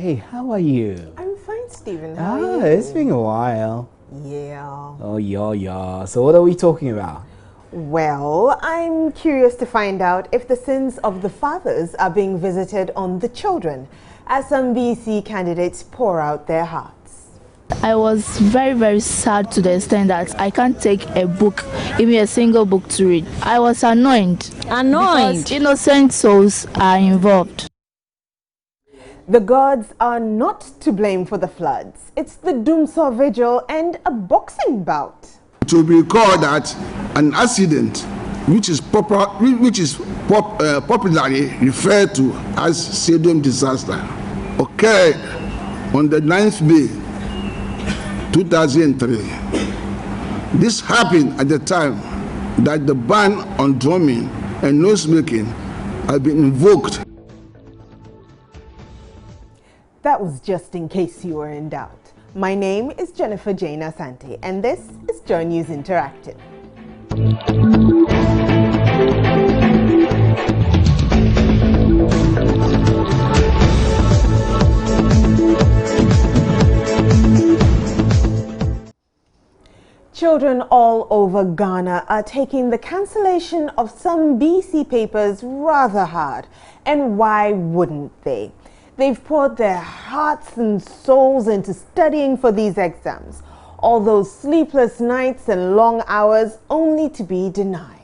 Hey, how are you? I'm fine, Stephen. How are you? It's been a while. Yeah. Oh, yeah. So what are we talking about? Well, I'm curious to find out if the sins of the fathers are being visited on the children, as some BECE candidates pour out their hearts. I was very sad to the extent that I can't take a book, even a single book to read. I was annoyed. Because innocent souls are involved. The gods are not to blame for the floods. It's the Doomsaw Vigil and a boxing bout. To be called that an accident, which is popularly referred to as Sodom disaster, occurred on the 9th May 2003. This happened at the time that the ban on drumming and noise-making had been invoked. That was just in case you were in doubt. My name is Jennifer Jane Asante, and this is Joy News Interactive. Children all over Ghana are taking the cancellation of some BECE papers rather hard. And why wouldn't they? They've poured their hearts and souls into studying for these exams. All those sleepless nights and long hours only to be denied.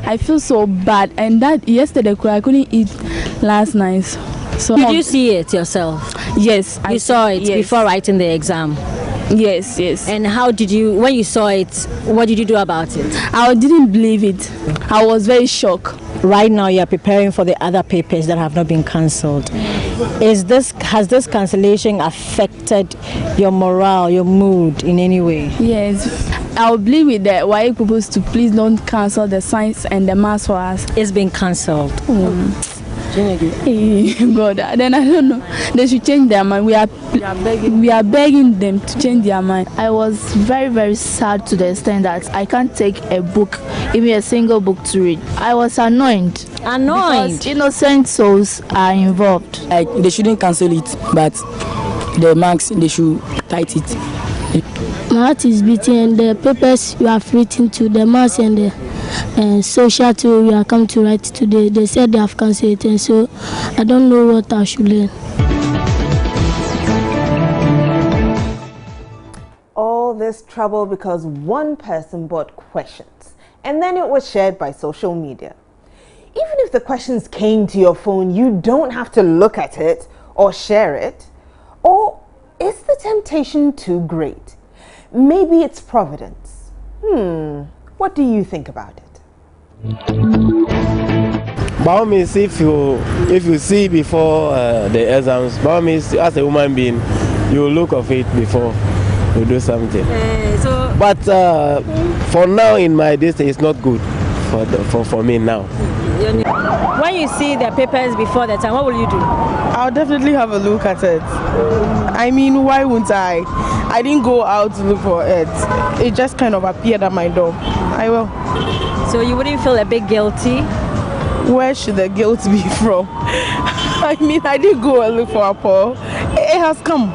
I feel so bad, and that yesterday I couldn't eat last night. So did you see it yourself? Yes. You saw it before writing the exam? Yes. And how did you, when you saw it, what did you do about it? I didn't believe it. I was very shocked. Right now you are preparing for the other papers that have not been cancelled. Has this cancellation affected your morale, your mood in any way? Yes. I'll believe with the YA people to please don't cancel the science and the maths for us. It's been cancelled. God, then I don't know. They should change their mind. We are begging them to change their mind. I was very sad to the extent that I can't take a book, even a single book to read. I was annoyed. Because innocent souls are involved. Like, they shouldn't cancel it, but the marks, they should tight it. My heart is beating, and the papers you have written to the maths and the social too, we are come to write today. They said they have cancelled it, and so I don't know what I should learn. All this trouble because one person bought questions, and then it was shared by social media. Even if the questions came to your phone, you don't have to look at it or share it. Or is the temptation too great? Maybe it's providence. What do you think about it? By all means, if you see before the exams, by all means, as a human being, you look of it before you do something. But for now, in my district, it's not good for me now. When you see the papers before the time, what will you do? I'll definitely have a look at it. I mean, why wouldn't I? I didn't go out to look for it. It just kind of appeared at my door. I will. So you wouldn't feel a bit guilty? Where should the guilt be from? I mean, I did go and look for a poll. It has come.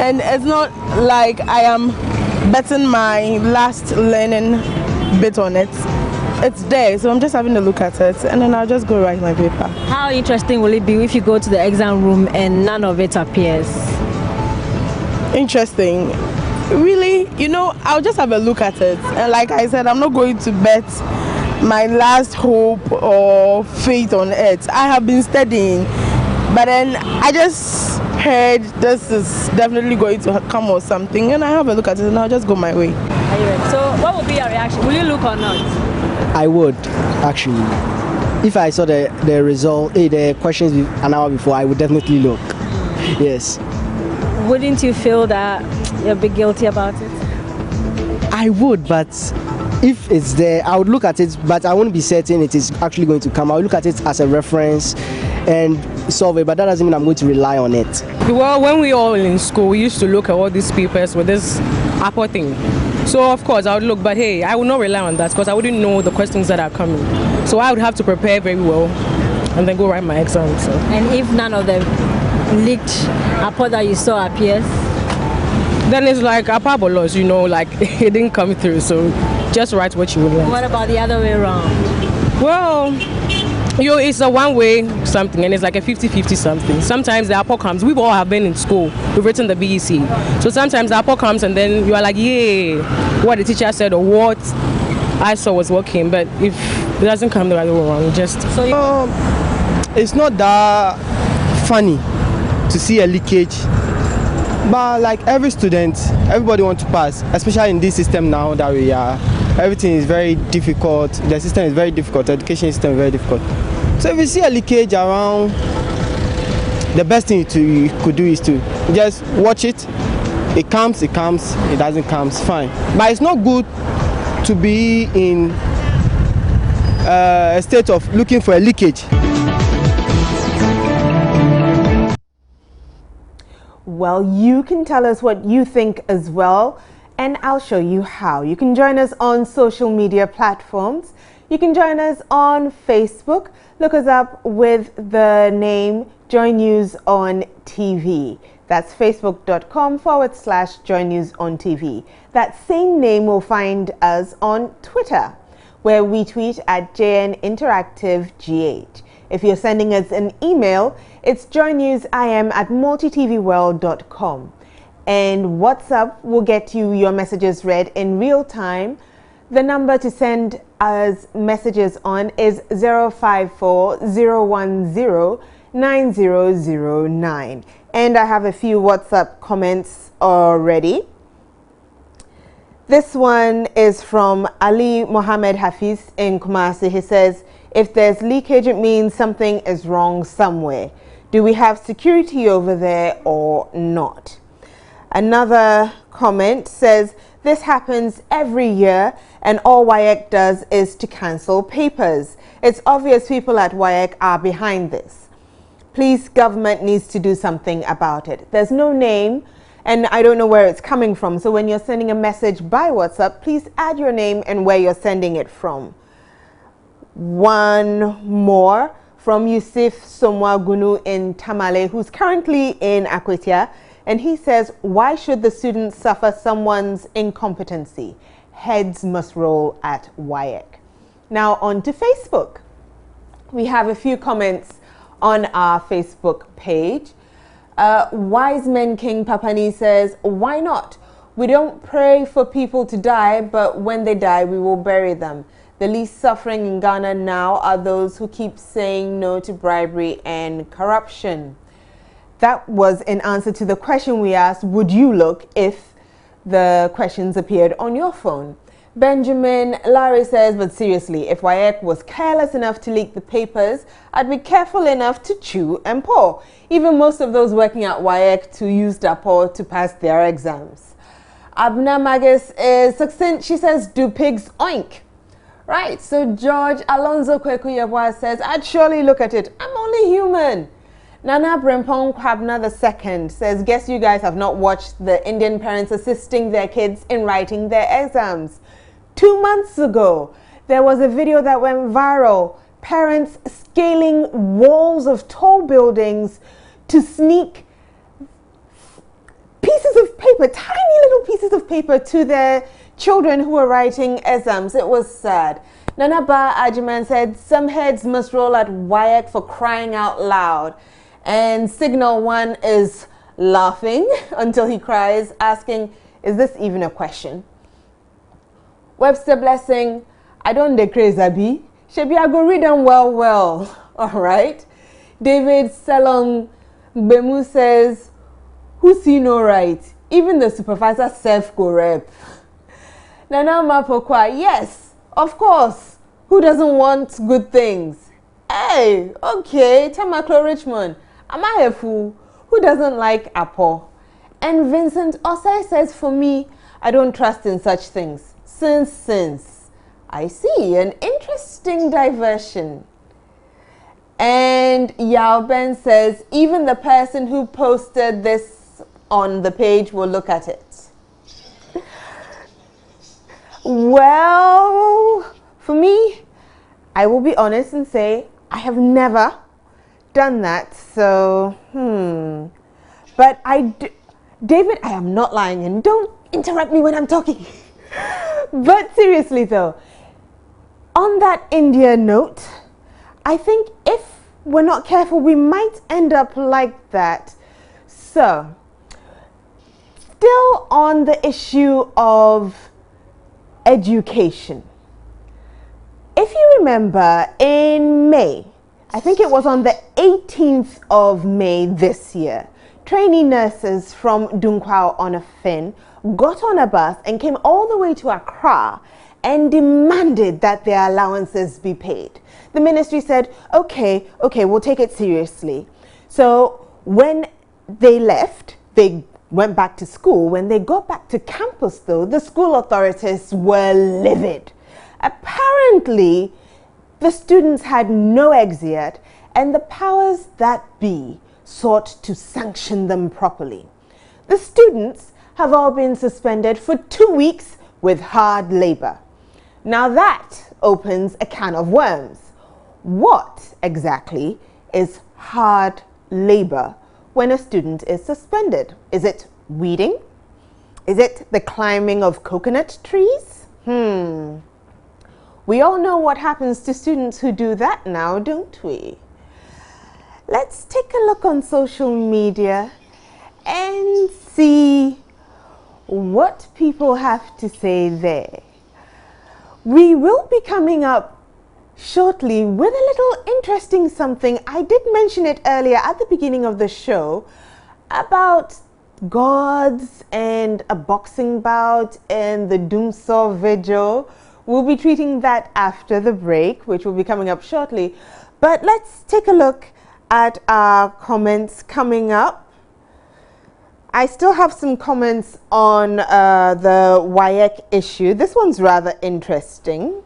And it's not like I am betting my last learning bit on it. It's there, so I'm just having a look at it, and then I'll just go write my paper. How interesting will it be if you go to the exam room and none of it appears? Interesting. Really, I'll just have a look at it. And like I said, I'm not going to bet my last hope or faith on it. I have been studying, but then I just heard this is definitely going to come or something, and I have a look at it, and I'll just go my way. Are you ready? So what will be your reaction? Will you look or not? I would, actually. If I saw the result, the questions an hour before, I would definitely look. Yes. Wouldn't you feel that you're a bit guilty about it? I would, but if it's there, I would look at it, but I won't be certain it is actually going to come. I'll look at it as a reference and solve it, but that doesn't mean I'm going to rely on it. Well, when we all in school, we used to look at all these papers with this Apple thing. So of course I would look, but hey, I would not rely on that because I wouldn't know the questions that are coming. So I would have to prepare very well and then go write my exam. So. And if none of the leaked report that you saw appears? Then it's like a loss, you know, like it didn't come through, so just write what you want. What about the other way around? Well, it's a one-way something, and it's like a 50-50 something. Sometimes the report comes. We've all have been in school. We've written the BECE. So sometimes the report comes, and then you are like, yay, what the teacher said or what I saw was working. But if it doesn't come the other way around, just... So it's not that funny to see a leakage. But like every student, everybody wants to pass, especially in this system now that we are. Everything is very difficult. The system is very difficult. The education system is very difficult. So if you see a leakage around, the best thing you could do is to just watch it. It comes, it comes. It doesn't come, it's fine. But it's not good to be in a state of looking for a leakage. Well, you can tell us what you think as well, and I'll show you how. You can join us on social media platforms. You can join us on Facebook. Look us up with the name Joy News on TV. That's facebook.com/Joy News on TV. That same name will find us on Twitter, where we tweet at JN Interactive GH. If you're sending us an email, it's joynewsim@multitvworld.com. And WhatsApp will get you your messages read in real time. The number to send us messages on is 054-010-9009. And I have a few WhatsApp comments already. This one is from Ali Mohammed Hafiz in Kumasi. He says, if there's leakage, it means something is wrong somewhere. Do we have security over there or not? Another comment says, this happens every year and all WAEC does is to cancel papers. It's obvious people at WAEC are behind this. Please, government needs to do something about it. There's no name and I don't know where it's coming from. So when you're sending a message by WhatsApp, please add your name and where you're sending it from. One more from Yusuf Somwagunu in Tamale, who's currently in Akwetia, and he says, why should the students suffer someone's incompetency? Heads must roll at WAEC. Now on to Facebook. We have a few comments on our Facebook page. Wise Men King Papani says, why not? We don't pray for people to die, but when they die, we will bury them. The least suffering in Ghana now are those who keep saying no to bribery and corruption. That was in answer to the question we asked, would you look if the questions appeared on your phone? Benjamin Larry says, but seriously, if WAEC was careless enough to leak the papers, I'd be careful enough to chew and pour. Even most of those working at WAEC to use their paw to pass their exams. Abna Magis is succinct. She says, do pigs oink? Right, so George Alonzo Kwekuyabwa says, I'd surely look at it. I'm only human. Nana Brempong Kwabna II says, guess you guys have not watched the Indian parents assisting their kids in writing their exams. 2 months ago, there was a video that went viral. Parents scaling walls of tall buildings to sneak pieces of paper, tiny little pieces of paper to their children who were writing exams. It was sad. Nana Ba Ajiman said, some heads must roll at WAEC for crying out loud. And Signal One is laughing until he cries, asking, is this even a question? Webster Blessing, I don't decrase Abi. Shebi, I go read them well. All right. David Selong Bemu says, who see no right? Even the supervisor self go rep. Nana Mapokwa, yes, of course. Who doesn't want good things? Hey, okay, Tamaklo Richmond. Am I a fool? Who doesn't like Apple? And Vincent Osai says, for me, I don't trust in such things. Since. I see, an interesting diversion. And Yao Ben says, even the person who posted this on the page will look at it. Well, for me, I will be honest and say I have never done that, so, But David, I am not lying, and don't interrupt me when I'm talking. But seriously though, on that India note, I think if we're not careful, we might end up like that. So, still on the issue of education. If you remember, in May, I think it was on the 18th of May this year, trainee nurses from Dunkwao on a Fin got on a bus and came all the way to Accra and demanded that their allowances be paid. The ministry said, okay, we'll take it seriously. So when they left, they went back to school. When they got back to campus though, the school authorities were livid. Apparently, the students had no exit and the powers that be sought to sanction them properly. The students have all been suspended for 2 weeks with hard labor. Now that opens a can of worms. What exactly is hard labor when a student is suspended? Is it weeding? Is it the climbing of coconut trees? We all know what happens to students who do that now, don't we? Let's take a look on social media and see what people have to say there. We will be coming up shortly with a little interesting something. I did mention it earlier at the beginning of the show about gods and a boxing bout and the Doomsaw Vigil. We'll be treating that after the break, which will be coming up shortly. But let's take a look at our comments coming up. I still have some comments on the WAEC issue. This one's rather interesting.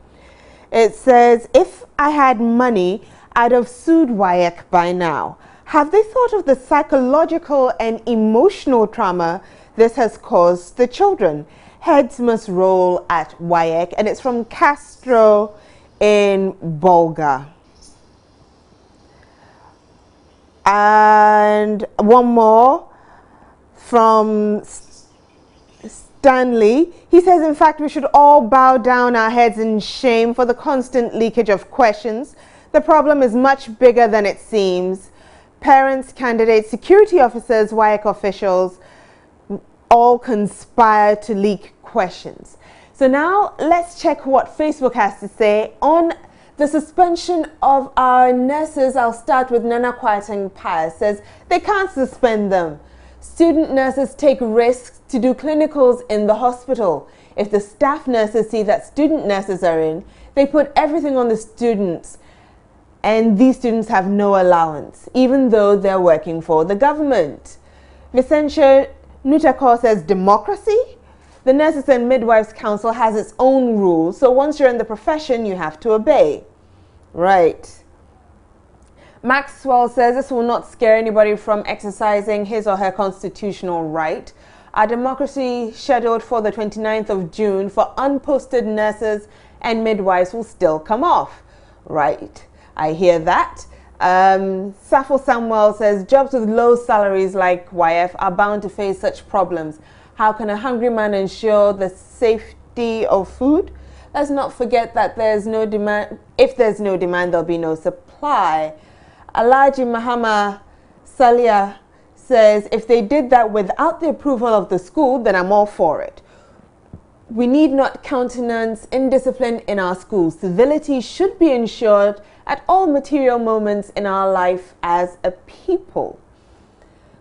It says, if I had money, I'd have sued WAEC by now. Have they thought of the psychological and emotional trauma this has caused the children? Heads must roll at WAEC. And it's from Castro in Bolga. And one more from Stanley. He says, in fact, we should all bow down our heads in shame for the constant leakage of questions. The problem is much bigger than it seems. Parents, candidates, security officers, WAEC officials all conspire to leak questions. So now let's check what Facebook has to say on the suspension of our nurses. I'll start with Nana Kwarteng Pius. Says they can't suspend them. Student nurses take risks to do clinicals in the hospital. If the staff nurses see that student nurses are in, they put everything on the students, and these students have no allowance, even though they're working for the government. Vicentia Nutakor says democracy. The Nurses and Midwives Council has its own rules, so once you're in the profession, you have to obey. Right. Maxwell says this will not scare anybody from exercising his or her constitutional right. Our democracy scheduled for the 29th of June for unposted nurses and midwives will still come off. Right. I hear that. Safo Samuel says jobs with low salaries like YF are bound to face such problems. How can a hungry man ensure the safety of food? Let's not forget that there's no demand. If there's no demand, there'll be no supply. Alaji Mahama Salia says, if they did that without the approval of the school, then I'm all for it. We need not countenance indiscipline in our schools. Civility should be ensured at all material moments in our life as a people.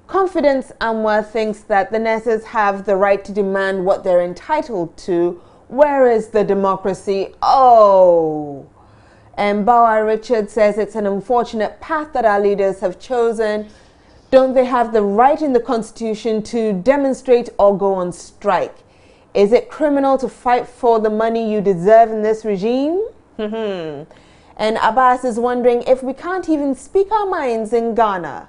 Confidence Amwa thinks that the nurses have the right to demand what they're entitled to. Where is the democracy? Oh! And Bawa Richard says it's an unfortunate path that our leaders have chosen. Don't they have the right in the Constitution to demonstrate or go on strike? Is it criminal to fight for the money you deserve in this regime? And Abbas is wondering if we can't even speak our minds in Ghana.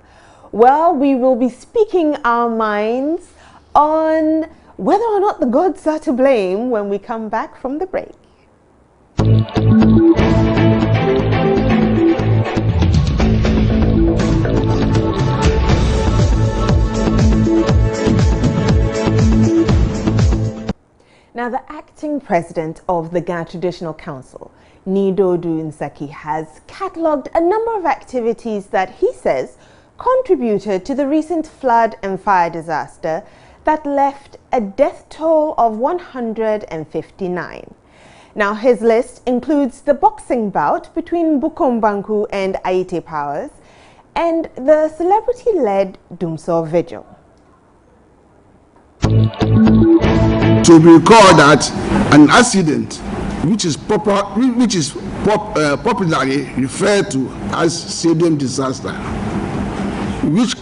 Well, we will be speaking our minds on whether or not the gods are to blame when we come back from the break. Now, the acting president of the Ghana Traditional Council, Nidodu Nsaki, has catalogued a number of activities that he says contributed to the recent flood and fire disaster that left a death toll of 159. Now, his list includes the boxing bout between Bukom Banku and Aite Powers and the celebrity-led Dumso Vigil. To recall that an accident which is popularly referred to as stadium disaster, which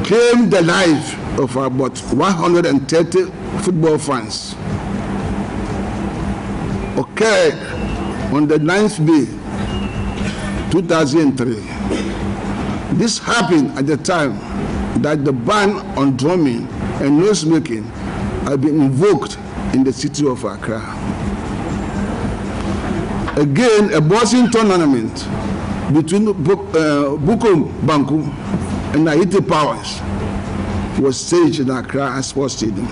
claimed the life of about 130 football fans, occurred on the 9th May 2003. This happened at the time that the ban on drumming and noise making had been invoked in the city of Accra. Again, a boxing tournament between Bukom Banku and Aite Powers was staged in Accra Sports Stadium,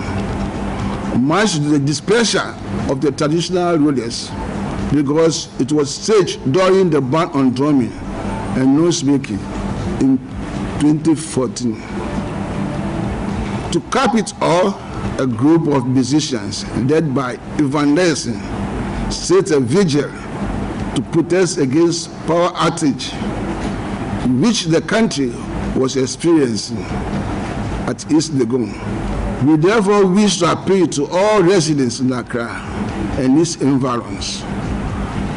much to the displeasure of the traditional rulers, because it was staged during the ban on drumming and noise making in 2014. To cap it all, a group of musicians led by Ivan Nelson set a vigil to protest against power outage, which the country was experiencing at East Legon. We therefore wish to appeal to all residents in Accra and its environs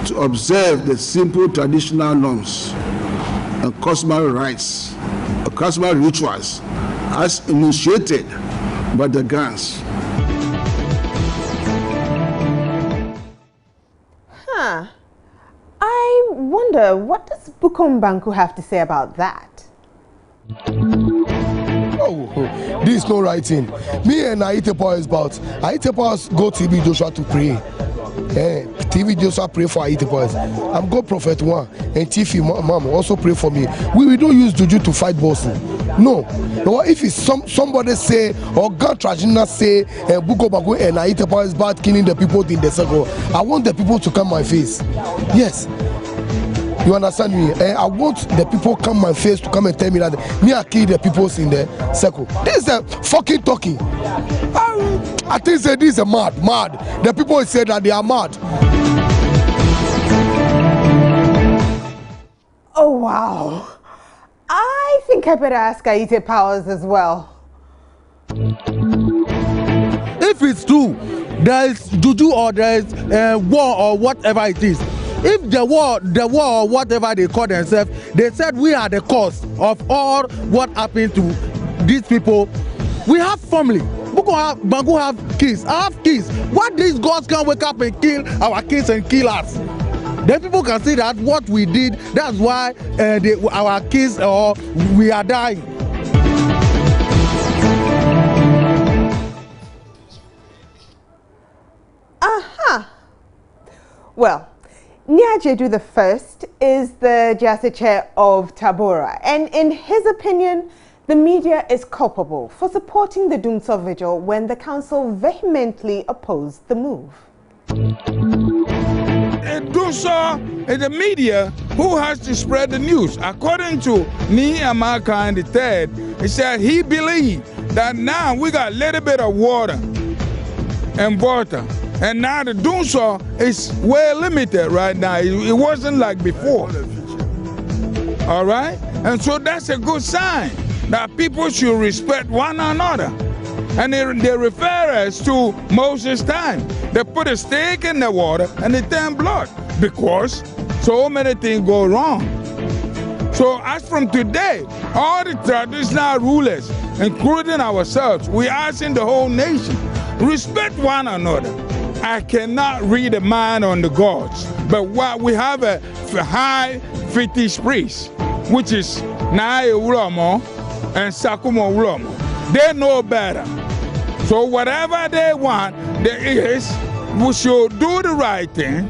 to observe the simple traditional norms and customary rites, customary rituals as initiated by the Gans. I wonder, what does Bukom Banku have to say about that? Oh, this is no writing. Me and Aite Powers bout. Aite Powers go TB Joshua to pray. TV Joshua pray for Aite Powers. I'm go Prophet One and Tiffy Mom also pray for me. We don't use juju to fight bossing. No. If it's somebody say or God traditional say Bukom Banku and Aite Powers about killing the people in the circle, I want the people to come my face. Yes. You understand me? I want the people come my face to come and tell me that me I kill the people in the circle. This is a fucking talking. I think that this is mad. The people say that they are mad. Oh wow. I think I better ask Aite Powers as well. If it's true, there is juju or there is war or whatever it is. If the war or whatever they call themselves, they said we are the cause of all what happened to these people. We have family. Bukom Banku have kids. I have kids. What these gods can wake up and kill our kids and kill us? Then people can see that what we did, that's why our kids or we are dying. Well, Nyajedu the First is the Jase chair of Tabora, and in his opinion, the media is culpable for supporting the Dumso Vigil when the council vehemently opposed the move. Dumso is the media who has to spread the news. According to Ni Amaka III, he said he believed that now we got a little bit of water and water. And now the Dumso is well limited right now. It wasn't like before. All right? And so that's a good sign that people should respect one another. And they refer us to Moses' time. They put a stake in the water and it turned blood because so many things go wrong. So as from today, all the traditional rulers, including ourselves, we asking the whole nation, respect one another. I cannot read the mind on the gods, but what we have a high fetish priest, which is Nae Ulomo and Sakumo Ulomo. They know better. So whatever they want, we should do the right thing,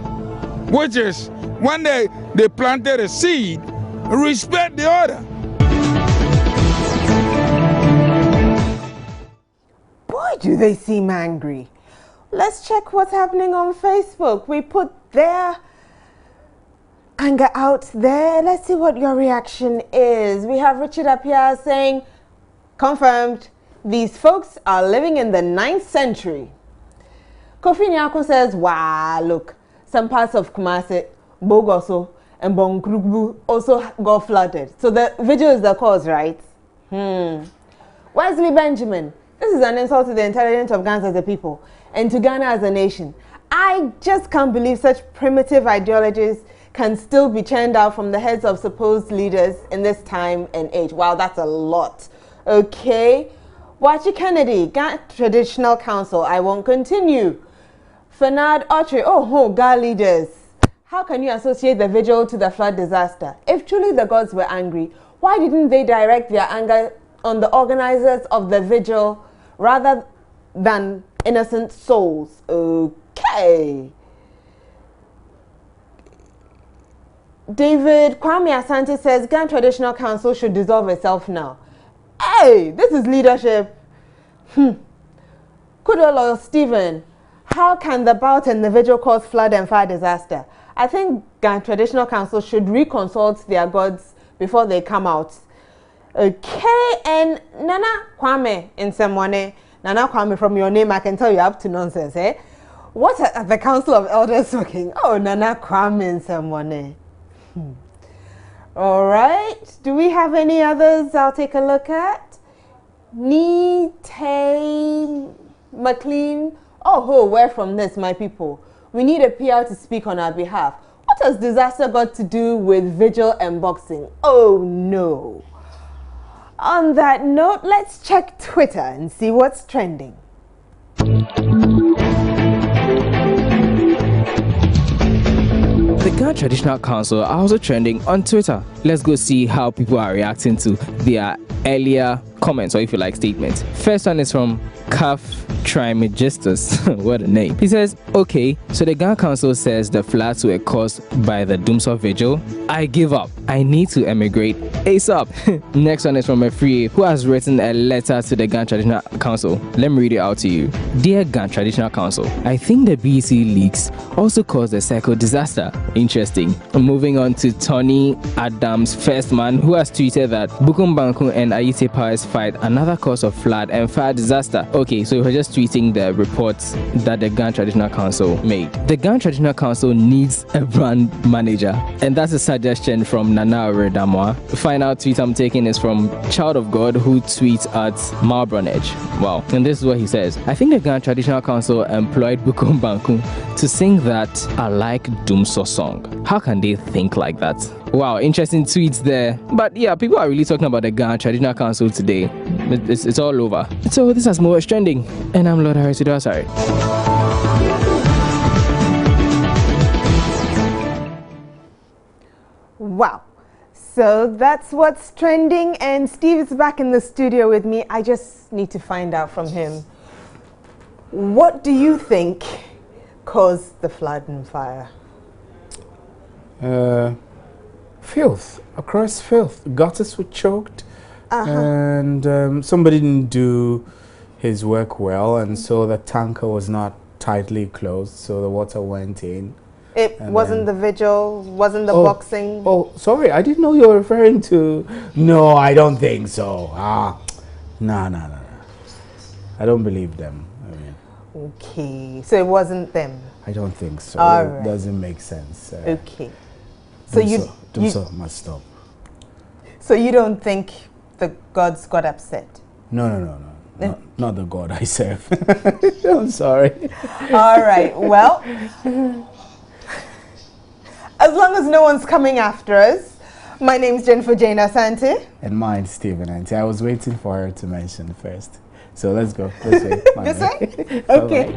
which is when they planted a seed, respect the other. Boy, do they seem angry. let's check what's happening on Facebook. We put their anger out there. Let's see what your reaction is. We have Richard Appiah saying, confirmed, these folks are living in the 9th century. Kofi Nyako says, wow, look, some parts of Kumasi, Bogoso, and Bonkrugbu also got flooded. So the vigil is the cause, right? Wesley Benjamin, this is an insult to the intelligence of Ghana as a people and to Ghana as a nation. I just can't believe such primitive ideologies can still be churned out from the heads of supposed leaders in this time and age. Wow, that's a lot. Okay. Wachi Kennedy, Ghana Traditional Council, I won't continue. Fernand Autry, Ghana leaders. How can you associate the vigil to the flood disaster? If truly the gods were angry, why didn't they direct their anger on the organizers of the vigil rather than innocent souls? Okay. David Kwame Asante says Ghana Traditional Council should dissolve itself now. Hey, this is leadership. Kudolo Stephen, how can the bout and the vigil cause flood and fire disaster? I think Ghana Traditional Council should reconsult their gods before they come out. Okay, and Nana Kwame in Semwane. Nana Kwame, from your name, I can tell you're up to nonsense, eh? What are the Council of Elders talking? Oh, Nana Kwame in Semwane. All right. Do we have any others I'll take a look at? Nite McLean. Oh, where from this, my people? We need a PR to speak on our behalf. What has disaster got to do with vigil and boxing? Oh, no. On that note, let's check Twitter and see what's trending. The Ghana Traditional Council are also trending on Twitter. Let's go see how people are reacting to their earlier comments, or if you like, statements. First one is from Caf Trimegistus. What a name. He says, okay, so the Ghana Council says the floods were caused by the Doomsday Vigil. I give up. I need to emigrate ASAP. Next one is from a free who has written a letter to the Ghana Traditional Council. Let me read it out to you. Dear Ghana Traditional Council, I think the BECE leaks also caused the cycle disaster. Interesting. Moving on to Tony Adams, first man, who has tweeted that Bukum Banku and Ayite Powers fight another cause of flood and fire disaster. Okay, so we're just tweeting the reports that the Ghana Traditional Council made. The Ghana Traditional Council needs a brand manager, and that's a suggestion from Nana Redamwa. The final tweet I'm taking is from Child of God, who tweets at Malbronage. Wow. And this is what he says. I think the Ghana Traditional Council employed Bukum Banku to sing that I like Doomso song. How can they think like that? Wow, interesting tweets there. But yeah, people are really talking about the Ghana Traditional Council today. It's all over. So this has more trending. And I'm Lord Harry Sorry. Wow. So that's what's trending, and Steve is back in the studio with me. I just need to find out from him. What do you think caused the flood and fire? Filth. Across filth. Gutters were choked, and somebody didn't do his work well, and so the tanker was not tightly closed, so the water went in. It wasn't the vigil, wasn't the boxing. Oh, sorry, I didn't know you were referring to. No, I don't think so. No. I don't believe them. I mean, okay, so it wasn't them. I don't think so. All it right. doesn't make sense. Okay, so you must stop. So you don't think the gods got upset? No. Not the God I serve. I'm sorry. All right. Well. As long as no one's coming after us. My name's Jennifer Jane Asante. And mine's Stephen Auntie. I was waiting for her to mention first. So let's go. This way. This way? Okay.